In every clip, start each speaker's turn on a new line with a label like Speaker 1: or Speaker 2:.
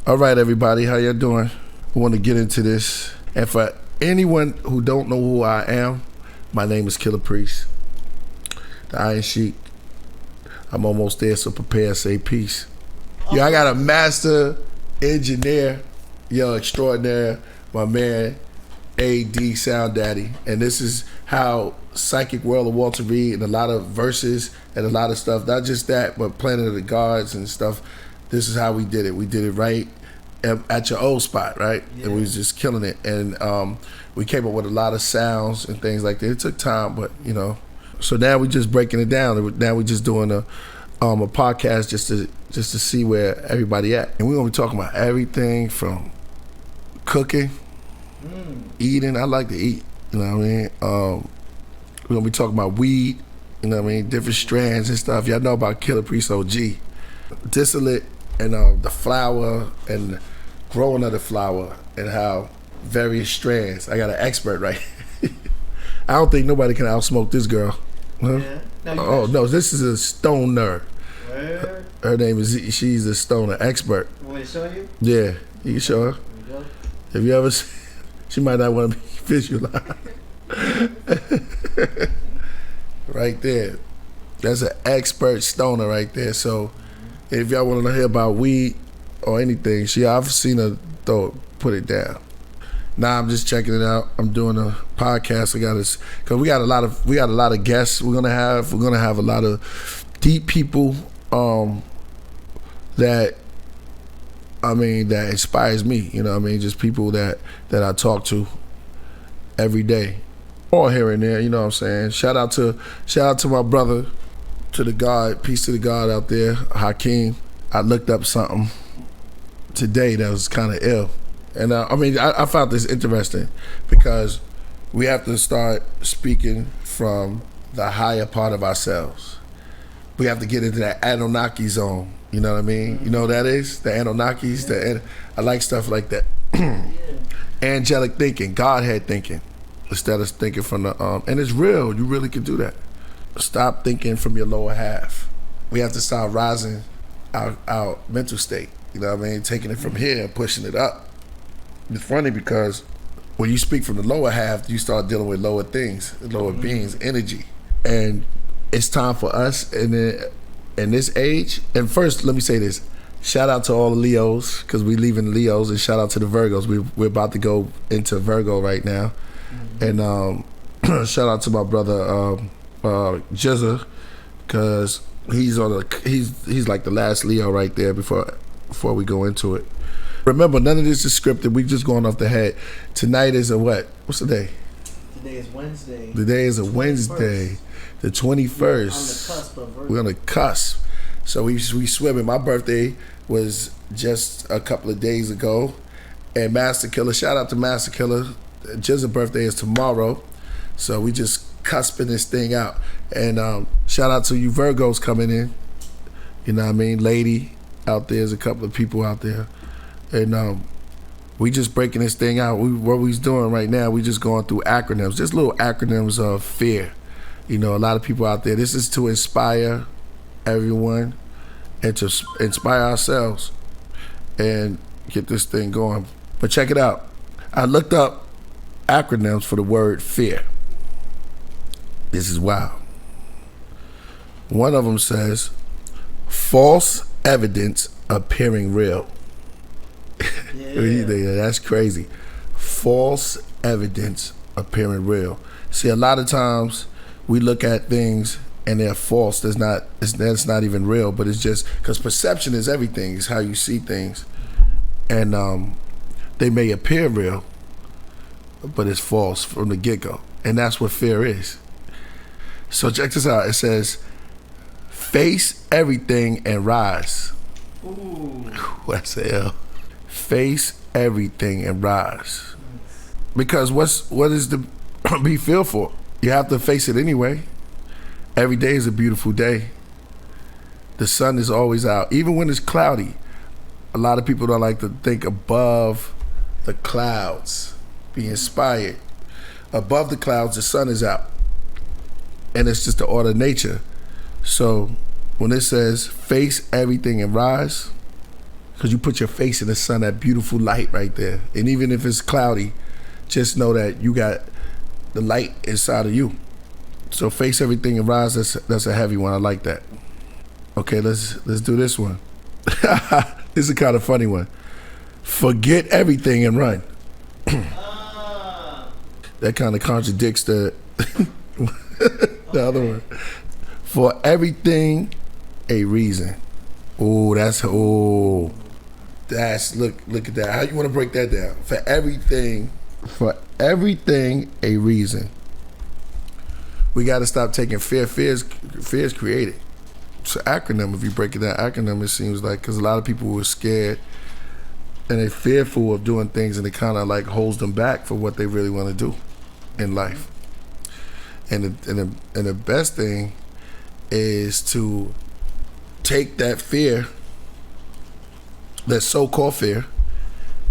Speaker 1: All right, everybody, how y'all doing? I want to get into this. And for anyone who don't know who I am, my name is Killah Priest, the Iron Sheik. I'm almost there, so prepare, say peace. Yo, I got a master engineer, extraordinaire, my man, A.D. Sound Daddy. And this is how Psychic World of Walter Reed and a lot of verses and a lot of stuff, not just that, but Planet of the Gods and stuff. This is how we did it. We did it right at your old spot, right? Yeah. And we was just killing it. And we came up with a lot of sounds and things like that. It took time, but So now we just breaking it down. Now we just doing a podcast just to see where everybody at. And we're gonna be talking about everything from cooking, eating. I like to eat. You know what I mean? We're gonna be talking about weed. You know what I mean? Different strands and stuff. Y'all know about Killah Priest OG, distillate. And the flower and growing of the flower and how various strands. I got an expert right here. I don't think nobody can outsmoke this girl. Huh? Yeah. No, this is a stoner. Where? Her name is, she's a stoner expert.
Speaker 2: You want me to show you?
Speaker 1: Yeah, you can show her. Have you ever seen, she might not want to be visualized. Right there. That's an expert stoner right there. So if y'all want to hear about weed or anything, I've seen her put it down. Now I'm just checking it out. I'm doing a podcast. I got this because we got a lot of guests. We're gonna have a lot of deep people that inspires me. You know what I mean? Just people that I talk to every day, or here and there. You know what I'm saying? Shout out to my brother. To the God, peace to the God out there, Hakeem. I looked up something today that was kind of ill. And I found this interesting because we have to start speaking from the higher part of ourselves. We have to get into that Anunnaki zone. You know what I mean? You know what that is? The Anunnakis. I like stuff like that. Angelic thinking, Godhead thinking, instead of thinking from the, and it's real. You really can do that. Stop thinking from your lower half. We have to start rising our mental state. You know what I mean? Taking it from here and pushing it up. It's funny because when you speak from the lower half, you start dealing with lower things, lower beings, energy. And it's time for us in this age. And first, let me say this. Shout out to all the Leos, because we leaving Leos, and shout out to the Virgos. We're about to go into Virgo right now. And shout out to my brother, Jizza, because he's like the last Leo right there before we go into it. Remember, none of this is scripted. We just going off the head. Tonight is a what? What's the day?
Speaker 2: Today is Wednesday.
Speaker 1: Today is a Wednesday, the 21st.
Speaker 2: On the cusp of Virgo.
Speaker 1: We're on the cusp. So we swimming. My birthday was just a couple of days ago, and Master Killah. Shout out to Master Killah. Jizza's birthday is tomorrow, so we just cusping this thing out. And shout out to you Virgos coming in. You know what I mean? Lady out there's a couple of people out there. And we just breaking this thing out. What we's doing right now, we just going through acronyms. Just little acronyms of fear. A lot of people out there. This is to inspire everyone and to inspire ourselves and get this thing going. But check it out. I looked up acronyms for the word fear. This is wild. One of them says, false evidence appearing real. Yeah. That's crazy. False evidence appearing real. See, a lot of times we look at things and they're false. That's not even real, but it's just because perception is everything. It's how you see things. And they may appear real, but it's false from the get-go. And that's what fear is. So check this out. It says, face everything and rise. Ooh. That's hell. Face everything and rise. Because what is to be fearful? You have to face it anyway. Every day is a beautiful day. The sun is always out. Even when it's cloudy. A lot of people don't like to think above the clouds. Be inspired. Above the clouds, the sun is out. And it's just the order of nature. So when it says face everything and rise, Because you put your face in the sun, that beautiful light right there. And even if it's cloudy, just know that you got the light inside of you. So face everything and rise. That's a heavy one. I like that. Okay, let's do this one. This is a kind of funny one. Forget everything and run. That kind of contradicts the other one. For everything, a reason. Look at that. How you want to break that down? For everything, a reason. We got to stop taking fear. Fear is created. It's an acronym. If you break it down, acronym, it seems like, because a lot of people were scared and they're fearful of doing things, and it kind of like holds them back for what they really want to do in life. And the best thing is to take that fear, that so-called fear,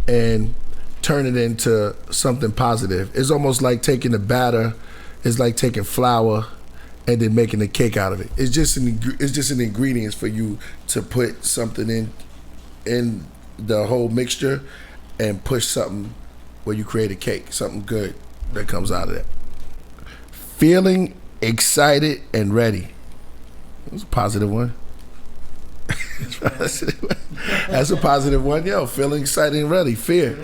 Speaker 1: and turn it into something positive. It's almost like taking the batter. It's like taking flour and then making a cake out of it. It's just an ingredients for you to put something in the whole mixture and push something where you create a cake, something good that comes out of that. Feeling excited and ready. That's a positive one. That's a positive one. Yo, feeling excited and ready. Fear.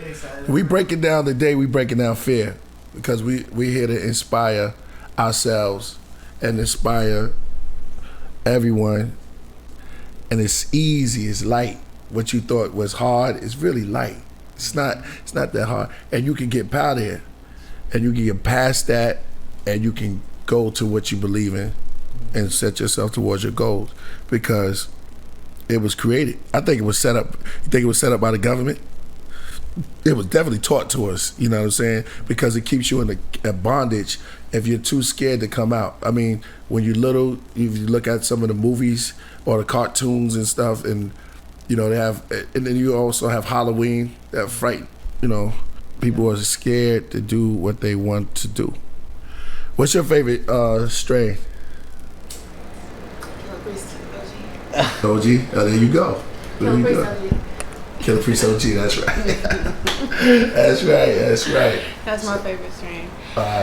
Speaker 1: We break it down today. We breaking down fear because we here to inspire ourselves and inspire everyone. And it's easy. It's light. What you thought was hard is really light. It's not that hard. And you can get out there, and you can get past that, and you can go to what you believe in and set yourself towards your goals, because it was created. I think it was set up. You think it was set up by the government? It was definitely taught to us, you know what I'm saying? Because it keeps you in a bondage if you're too scared to come out. I mean, when you're little, if you look at some of the movies or the cartoons and stuff, and you know, they have, and then you also have Halloween, that fright, you know, people are scared to do what they want to do. What's your favorite strain?
Speaker 3: Killah Priest OG.
Speaker 1: OG? Oh, there you go.
Speaker 3: Killah Priest OG.
Speaker 1: Killah Priest OG, that's right. That's right.
Speaker 3: That's my favorite strain.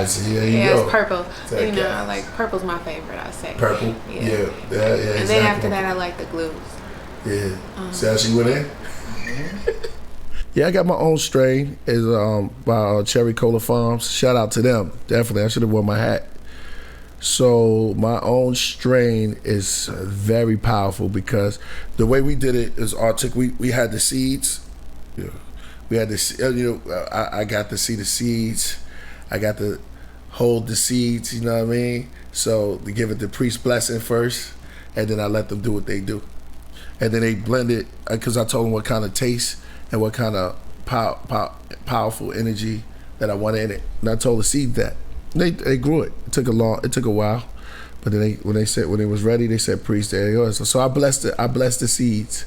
Speaker 1: See, there you go.
Speaker 3: It's purple.
Speaker 1: That
Speaker 3: You know,
Speaker 1: guy.
Speaker 3: I like purple's my favorite, I say.
Speaker 1: Purple? Yeah, exactly.
Speaker 3: And then after that, I like the glues.
Speaker 1: Yeah. See how she went in? Yeah, I got my own strain. It's by Cherry Cola Farms. Shout out to them. Definitely. I should have worn my hat. So my own strain is very powerful because the way we did it is we had the seeds. Yeah. We had the, I got to see the seeds. I got to hold the seeds, you know what I mean? So they give it the priest blessing first, and then I let them do what they do. And then they blend it, because I told them what kind of taste and what kind of powerful energy that I wanted in it. And I told the seed that. They grew it. It took a while. But then when it was ready, they said, priest, there you go. So I blessed the seeds.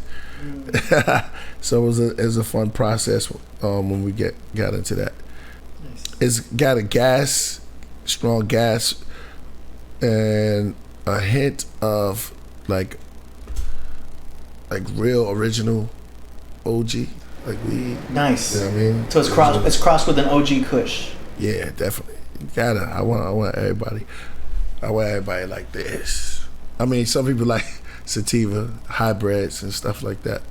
Speaker 1: So it was a fun process when we got into that.
Speaker 2: Nice.
Speaker 1: It's got a strong gas, and a hint of like real original OG, like weed.
Speaker 2: Nice.
Speaker 1: You know what I mean?
Speaker 2: So it's crossed with an OG Kush.
Speaker 1: Yeah, definitely. I want everybody like this. I mean, some people like sativa, hybrids, and stuff like that.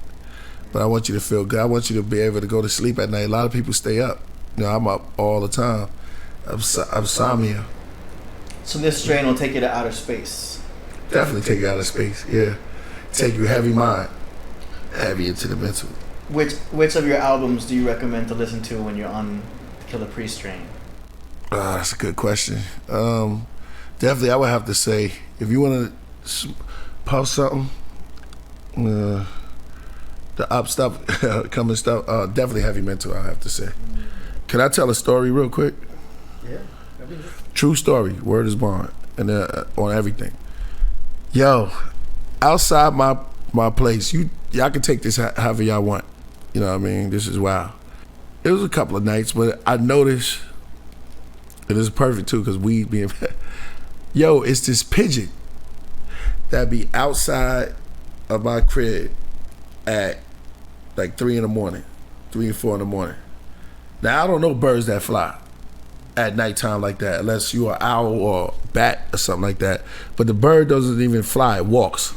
Speaker 1: But I want you to feel good. I want you to be able to go to sleep at night. A lot of people stay up. You know, I'm up all the time. I'm insomnia.
Speaker 2: So this strain will take you to outer space.
Speaker 1: Definitely take you out of space. Yeah, take you heavy mind, heavy into the mental.
Speaker 2: Which of your albums do you recommend to listen to when you're on the Killah Priest strain?
Speaker 1: That's a good question. Definitely, I would have to say, if you want to puff something, the up stuff, coming stuff, definitely heavy mental, I have to say. Can I tell a story real quick?
Speaker 2: Yeah.
Speaker 1: True story, word is bond, and on everything. Yo, outside my place, y'all can take this however y'all want. You know what I mean? This is wild. It was a couple of nights, but I noticed, and it's perfect too, because weed being, yo, it's this pigeon that be outside of my crib at like 3 in the morning, 3 and 4 in the morning. Now I don't know birds that fly at nighttime like that, unless you're an owl or bat or something like that. But the bird doesn't even fly; it walks.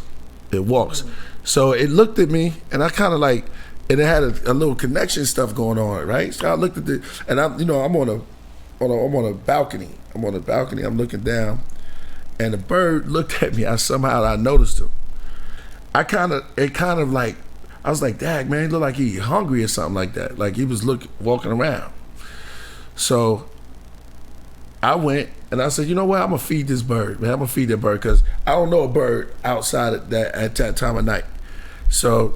Speaker 1: It walks. So it looked at me, and I kind of like, and it had a little connection stuff going on, right? So I looked at it, and I'm on a balcony. I'm on a balcony. I'm looking down, and the bird looked at me. Somehow I noticed him. I was like, "Dang, man, he looked like he hungry or something like that. Like he was walking around." So I went and I said, "You know what? I'm gonna feed this bird, man. I'm gonna feed that bird because I don't know a bird outside at that time of night." So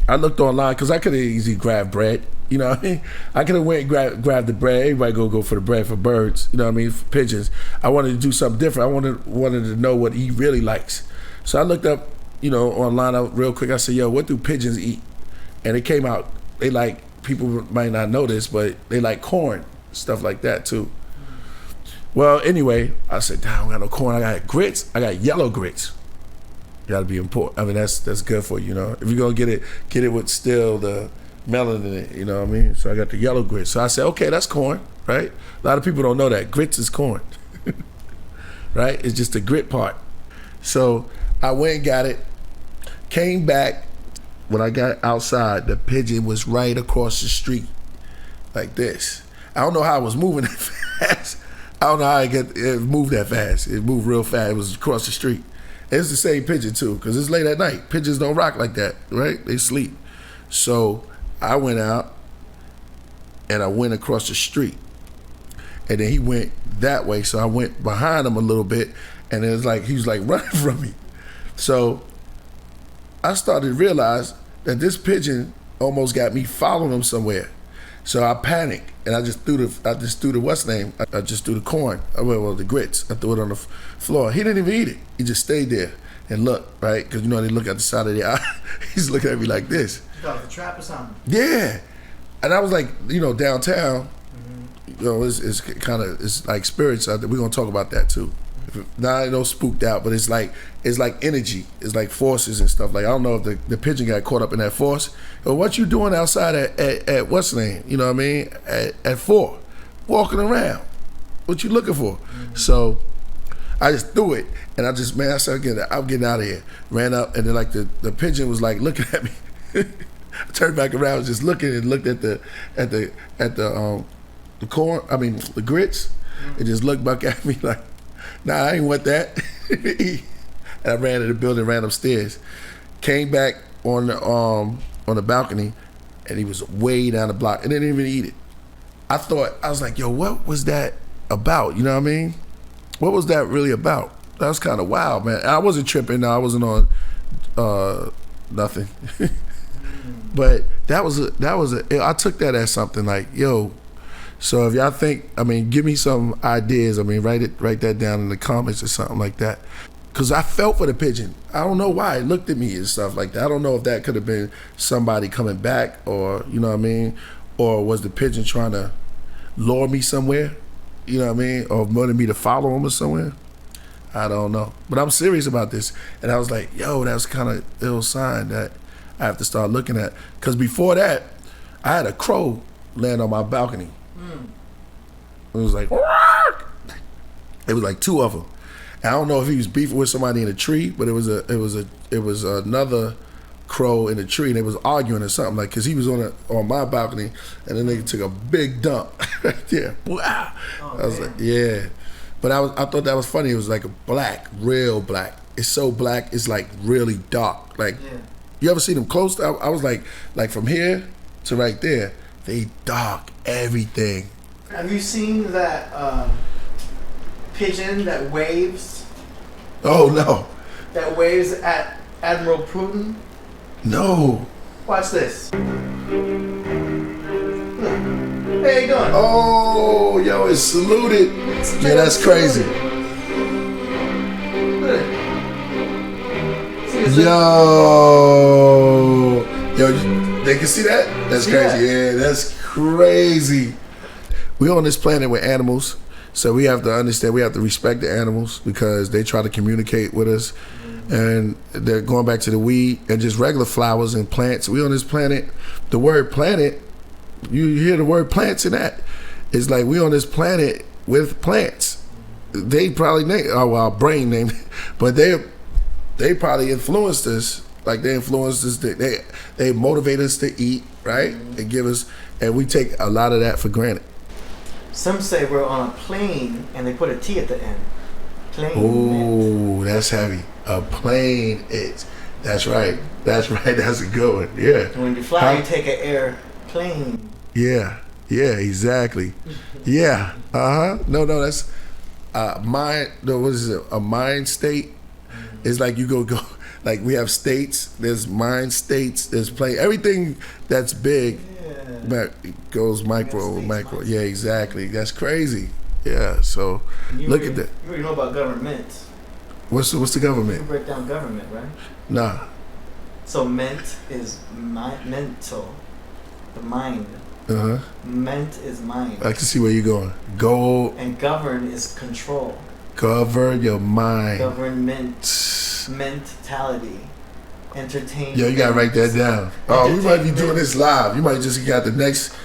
Speaker 1: I looked online because I could have easily grabbed bread. You know what I mean? I could have went and grabbed the bread. Everybody go for the bread for birds. You know what I mean? For pigeons. I wanted to do something different. I wanted to know what he really likes. So I looked up, online real quick. I said, "Yo, what do pigeons eat?" And it came out. They like, people might not know this, but they like corn, stuff like that too. Well, anyway, I said, "Damn, I got no corn. I got grits. I got yellow grits. Got to be important. I mean, that's good for you, If you're gonna get it with still the melanin in it. You know what I mean? So I got the yellow grits. So I said, okay, that's corn, right? A lot of people don't know that grits is corn, right? It's just the grit part. So I went and got it. Came back. When I got outside, the pigeon was right across the street, like this. I don't know how it was moving that fast. I don't know how it moved that fast. It moved real fast. It was across the street. It's the same pigeon too, because it's late at night. Pigeons don't rock like that, right? They sleep. So I went out and I went across the street. And then he went that way, so I went behind him a little bit, and it was like he was like running from me. So I started to realize that this pigeon almost got me following him somewhere. So I panicked and I just threw the what's name? I just threw the corn. Well, the grits. I threw it on the floor. He didn't even eat it. He just stayed there and looked, right? Because they look at the side of the eye. He's looking at me like this.
Speaker 2: You thought it was a trap or something?
Speaker 1: Yeah. And I was like, downtown, it's like spirits out there. We're gonna talk about that too. Now I know spooked out, but it's like energy. It's like forces and stuff. Like I don't know if the pigeon got caught up in that force. Or what you doing outside at what's the name? You know what I mean? At 4, walking around. What you looking for? Mm-hmm. So I just threw it, and I said, I'm getting out of here. Ran up, and then like the pigeon was like looking at me. I turned back around, just looking and looked at the corn. I mean the grits. Mm-hmm. And just looked back at me like, nah, I ain't want that. And I ran to the building, ran upstairs, came back on the balcony, and he was way down the block and didn't even eat it. I was like, yo, what was that about? You know what I mean? What was that really about? That was kind of wild, man. I wasn't tripping. I wasn't on nothing. But I took that as something like, yo. So if y'all think, give me some ideas. Write that down in the comments or something like that. Because I felt for the pigeon. I don't know why it looked at me and stuff like that. I don't know if that could have been somebody coming back or, you know what I mean? Or was the pigeon trying to lure me somewhere? You know what I mean? Or wanted me to follow him or somewhere? I don't know. But I'm serious about this. And I was like, yo, that's kind of ill sign that I have to start looking at. Because before that, I had a crow land on my balcony. It was like, it was like 2 of them. I don't know if he was beefing with somebody in a tree, but it was another crow in a tree, and they was arguing or something, like, because he was on my balcony, and then they took a big dump right there. Wow. I was like, yeah. But I thought that was funny. It was like a black, real black. It's so black, it's like really dark. Like, you ever see them close? I was like from here to right there, they dark, everything.
Speaker 2: Have you seen that pigeon that waves?
Speaker 1: Oh, no.
Speaker 2: That waves at Admiral Putin?
Speaker 1: No.
Speaker 2: Watch this. Look. Hey, how you doing?
Speaker 1: Oh, yo, it's saluted. Yeah, that's crazy.
Speaker 2: Look.
Speaker 1: Yo, they can see that? That's crazy. Yeah, that's crazy. We're on this planet with animals, so we have to understand, we have to respect the animals because they try to communicate with us. And they're going back to the weed and just regular flowers and plants. We on this planet, the word planet, you hear the word plants in that. It's like we on this planet with plants. They probably our brain named it, but they probably influenced us. Like they influenced us. They motivate us to eat, right? They give us, and we take a lot of that for granted.
Speaker 2: Some say we're on a plane and they put a T at the end. Plane.
Speaker 1: Oh, that's heavy. A plane. That's right. That's right. That's a good one. Yeah.
Speaker 2: And when you fly, you take an airplane.
Speaker 1: Yeah. Yeah. Exactly. Yeah. No. That's mind. No, what is it? A mind state. It's like you go. Like we have states. There's mind states. There's plane. Everything that's big. Goes micro. Yeah, exactly. That's crazy. Yeah. So look at that.
Speaker 2: You already know about government.
Speaker 1: What's the government?
Speaker 2: You break down government, right?
Speaker 1: Nah.
Speaker 2: So ment is mental, the mind. Ment is mind.
Speaker 1: I can see where you're going. Go.
Speaker 2: And govern is control.
Speaker 1: Govern your mind.
Speaker 2: Government. Mentality. Entertainment.
Speaker 1: Yo, you gotta write that down. Oh, we might be doing this live. You might just got the next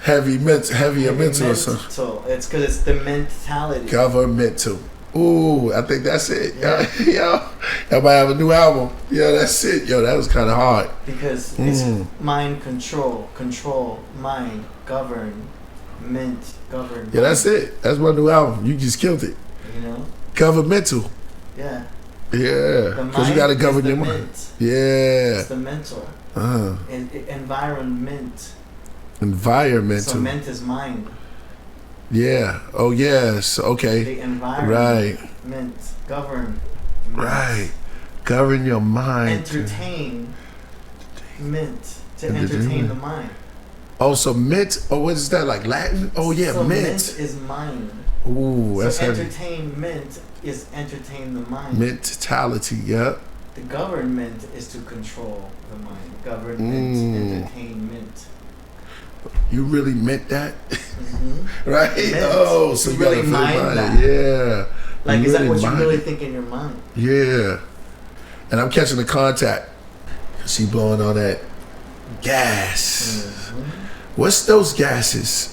Speaker 1: heavier mental or something.
Speaker 2: It's because it's the mentality.
Speaker 1: Governmental. Ooh, I think that's it. Yeah. Yo, everybody have a new album. Yeah, that's it. Yo, that was kind of hard.
Speaker 2: Because it's mind control, mind, govern, govern.
Speaker 1: Yeah, that's it. That's my new album. You just killed it.
Speaker 2: You know?
Speaker 1: Governmental.
Speaker 2: Yeah.
Speaker 1: Yeah, because you got to govern your mind. Yeah.
Speaker 2: It's the mental. Environment.
Speaker 1: Environmental.
Speaker 2: So ment is mind.
Speaker 1: Yeah. Oh, yes. Okay.
Speaker 2: The environment.
Speaker 1: Right.
Speaker 2: Ment. Govern.
Speaker 1: Right. Govern your mind.
Speaker 2: Entertain. Ment. To entertain the mind.
Speaker 1: Oh, so mint. Oh, what is that, like Latin? Oh, yeah,
Speaker 2: so
Speaker 1: mint.
Speaker 2: Ment is mind.
Speaker 1: Ooh, that's
Speaker 2: so
Speaker 1: heavy.
Speaker 2: Entertainment is entertain the mind.
Speaker 1: Mentality, yeah.
Speaker 2: The government is to control the mind. Government, entertainment.
Speaker 1: You really meant that?
Speaker 2: Mm-hmm.
Speaker 1: Right?
Speaker 2: Meant.
Speaker 1: Oh, so you
Speaker 2: really
Speaker 1: gotta
Speaker 2: mind that.
Speaker 1: Yeah.
Speaker 2: Like,
Speaker 1: you
Speaker 2: is
Speaker 1: really
Speaker 2: that what
Speaker 1: mind
Speaker 2: you really
Speaker 1: it.
Speaker 2: think in your mind?
Speaker 1: Yeah. And I'm catching the contact. She blowing on that gas.
Speaker 2: Mm-hmm.
Speaker 1: What's those gases?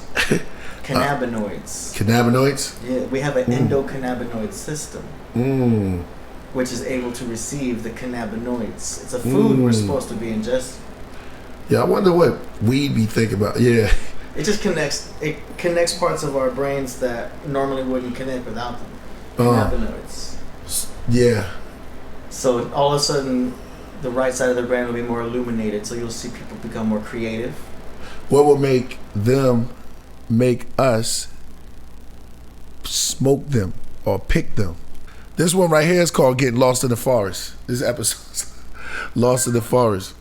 Speaker 2: Cannabinoids.
Speaker 1: Cannabinoids?
Speaker 2: Yeah, we have an endocannabinoid system, which is able to receive the cannabinoids. It's a food we're supposed to be ingesting.
Speaker 1: Yeah, I wonder what we'd be thinking about. Yeah.
Speaker 2: It just connects parts of our brains that normally wouldn't connect without them. Cannabinoids.
Speaker 1: Yeah.
Speaker 2: So all of a sudden, the right side of the brain will be more illuminated. So you'll see people become more creative.
Speaker 1: What will make us smoke them or pick them? This one right here is called Getting Lost in the Forest. This episode's Lost in the Forest.